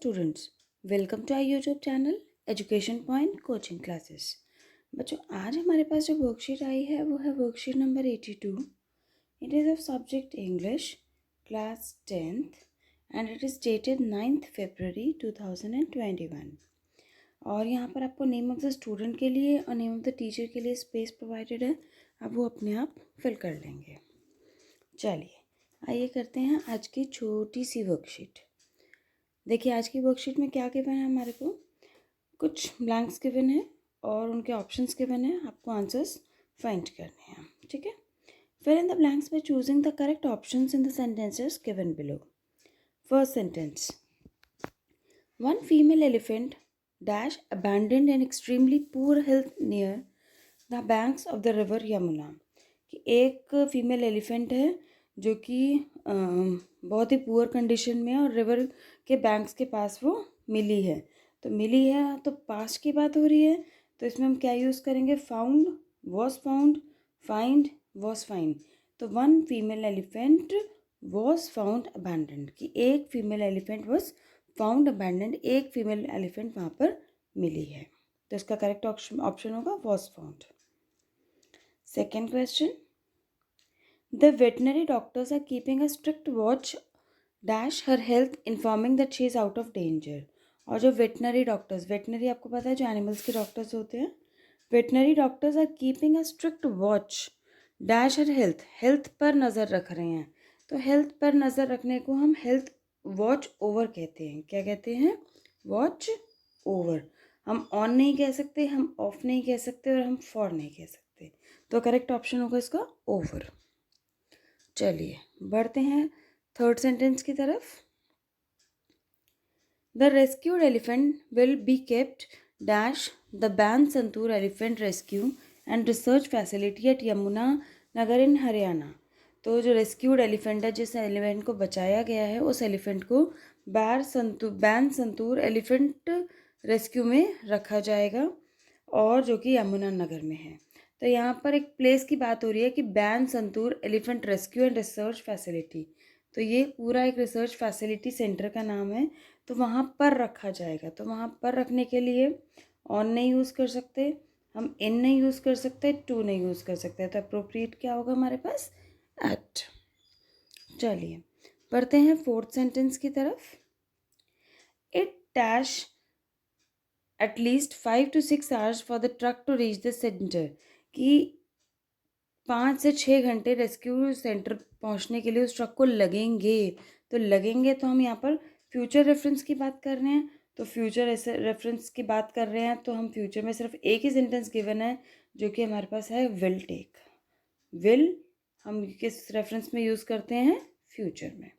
students, welcome to our YouTube channel Education Point Coaching Classes। बच्चों आज हमारे पास जो वर्कशीट आई है वो है worksheet number 82। It is of subject English class 10th and it is dated 9th February 2021। और यहाँ पर आपको नेम ऑफ द स्टूडेंट के लिए और नेम ऑफ द टीचर के लिए स्पेस प्रोवाइडेड है, आप वो अपने आप फिल कर लेंगे। चलिए आइए करते हैं आज की छोटी सी वर्कशीट। देखिए आज की वर्कशीट में क्या गिवन है, हमारे को कुछ ब्लैंक्स गिवन है और उनके ऑप्शंस गिवन है, आपको आंसर्स फाइंड करने हैं। ठीक है, fill in the blanks by choosing the correct options in the sentences given below. First sentence, one female elephant dash abandoned in extremely poor health near the banks of the river Yamuna. कि एक female elephant है जो कि बहुत ही poor condition में है और river के बैंक्स के पास वो मिली है। तो मिली है तो पास्ट की बात हो रही है, तो इसमें हम क्या यूज़ करेंगे, found, was found, find, was find. तो one female elephant was found abandoned, कि एक female elephant was found abandoned, एक फीमेल एलिफेंट वहाँ पर मिली है। तो इसका करेक्ट ऑप्शन होगा was found. Second question, the veterinary doctors are keeping a strict watch dash her health informing that she is out of danger। और जो वेटनरी डॉक्टर्स, वेटनरी आपको पता है जो एनिमल्स के डॉक्टर्स होते हैं, veterinary doctors are keeping a strict watch dash her health, health पर नज़र रख रहे हैं। तो हेल्थ पर नज़र रखने को हम हेल्थ वॉच ओवर कहते हैं। क्या कहते हैं, वॉच ओवर। हम ऑन नहीं कह सकते, हम ऑफ नहीं कह सकते और हम फॉर नहीं कह सकते। तो करेक्ट ऑप्शन होगा इसका ओवर। चलिए बढ़ते हैं थर्ड सेंटेंस की तरफ। The rescued elephant will be kept dash the Ban Santoor elephant rescue and research facility at Yamuna Nagar in Haryana. तो जो रेस्क्यूड एलिफेंट है, जिस एलिफेंट को बचाया गया है, उस एलिफेंट को बैन संतूर एलिफेंट रेस्क्यू में रखा जाएगा और जो कि यमुना नगर में है। तो यहाँ पर एक प्लेस की बात हो रही है कि ban Santoor elephant rescue and research facility. तो ये पूरा एक रिसर्च फैसिलिटी सेंटर का नाम है, तो वहाँ पर रखा जाएगा। तो वहाँ पर रखने के लिए ऑन नहीं यूज़ कर सकते, हम इन नहीं यूज़ कर सकते, टू नहीं यूज़ कर सकते। तो अप्रोप्रिएट क्या होगा हमारे पास, एट। चलिए पढ़ते हैं फोर्थ सेंटेंस की तरफ। It dash at least 5 to 6 hours for the truck to reach the center। कि 5 से 6 घंटे रेस्क्यू सेंटर पहुंचने के लिए उस ट्रक को लगेंगे। तो लगेंगे तो हम यहाँ पर फ्यूचर रेफरेंस की बात कर रहे हैं, तो फ्यूचर ऐसे रेफरेंस की बात कर रहे हैं, तो हम फ्यूचर में सिर्फ एक ही सेंटेंस गिवन है जो कि हमारे पास है विल टेक। विल हम किस रेफरेंस में यूज़ करते हैं, फ्यूचर में।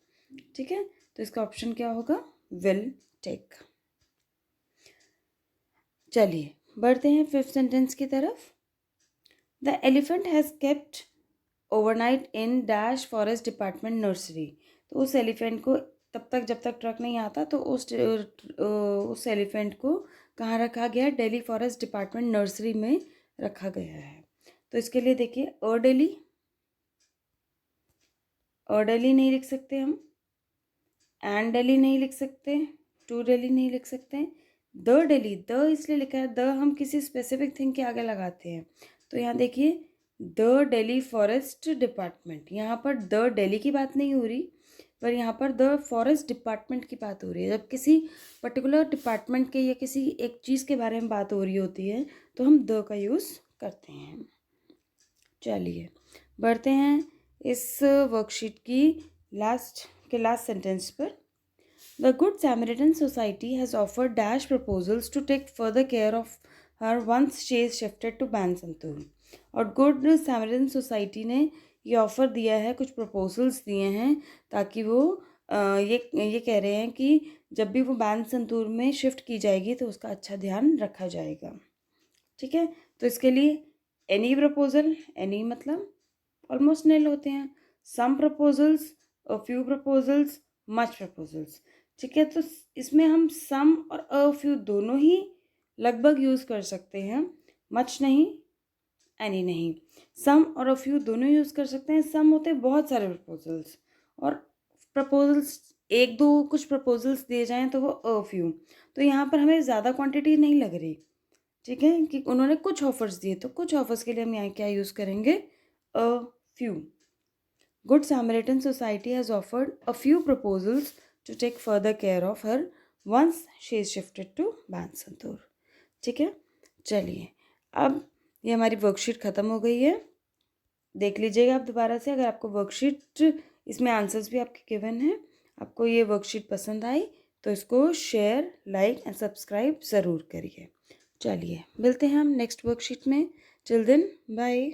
ठीक है, तो इसका ऑप्शन क्या होगा, विल टेक। चलिए बढ़ते हैं फिफ्थ सेंटेंस की तरफ। The elephant has kept overnight in dash forest department nursery. तो उस एलिफेंट को तब तक जब तक ट्रक नहीं आता, तो उस एलिफेंट को कहाँ रखा गया है, दिल्ली फॉरेस्ट डिपार्टमेंट नर्सरी में रखा गया है। तो इसके लिए देखिए दिल्ली नहीं लिख सकते हम, एंड दिल्ली नहीं लिख सकते, टू दिल्ली नहीं लिख सकते, द दिल्ली, द इसलिए लिखा है, द हम किसी स्पेसिफिक थिंग के आगे लगाते हैं। तो यहाँ देखिए द दिल्ली फॉरेस्ट डिपार्टमेंट, यहाँ पर द दिल्ली की बात नहीं हो रही, पर यहाँ पर द फॉरेस्ट डिपार्टमेंट की बात हो रही है। जब किसी पर्टिकुलर डिपार्टमेंट के या किसी एक चीज़ के बारे में बात हो रही होती है तो हम द का यूज़ करते हैं। चलिए बढ़ते हैं इस वर्कशीट की लास्ट सेंटेंस पर। The Good Samaritan Society has offered dash proposals to take further care of her once she is shifted to Bansantur। और गुड सैमरिटन सोसाइटी ने ये ऑफ़र दिया है, कुछ प्रपोजल्स दिए हैं ताकि वो ये कह रहे हैं कि जब भी वो बानसंतूर में शिफ्ट की जाएगी तो उसका अच्छा ध्यान रखा जाएगा। ठीक है, तो इसके लिए एनी प्रपोजल, एनी मतलब ऑलमोस्ट निल होते हैं, some proposals, a few proposals, much proposals. ठीक है, तो इसमें हम सम और अ फ्यू दोनों ही लगभग यूज़ कर सकते हैं, मच नहीं, एनी नहीं। सम और अ फ्यू दोनों यूज़ कर सकते हैं। सम होते हैं बहुत सारे प्रपोजल्स और प्रपोजल्स एक दो कुछ प्रपोजल्स दिए जाएँ तो वो अ फ्यू। तो यहाँ पर हमें ज़्यादा क्वांटिटी नहीं लग रही, ठीक है? कि उन्होंने कुछ ऑफ़र्स दिए, तो कुछ ऑफ़र्स के लिए हम यहाँ क्या यूज़ करेंगे? A few. Good Samaritan Society has offered a few proposals to take further care of her once she is shifted to Bansantur. ठीक है, चलिए अब ये हमारी वर्कशीट ख़त्म हो गई है। देख लीजिएगा आप दोबारा से, अगर आपको वर्कशीट इसमें आंसर्स भी आपके गिवन हैं, आपको ये वर्कशीट पसंद आई तो इसको शेयर, लाइक एंड सब्सक्राइब ज़रूर करिए। चलिए मिलते हैं हम नेक्स्ट वर्कशीट में। Till then bye.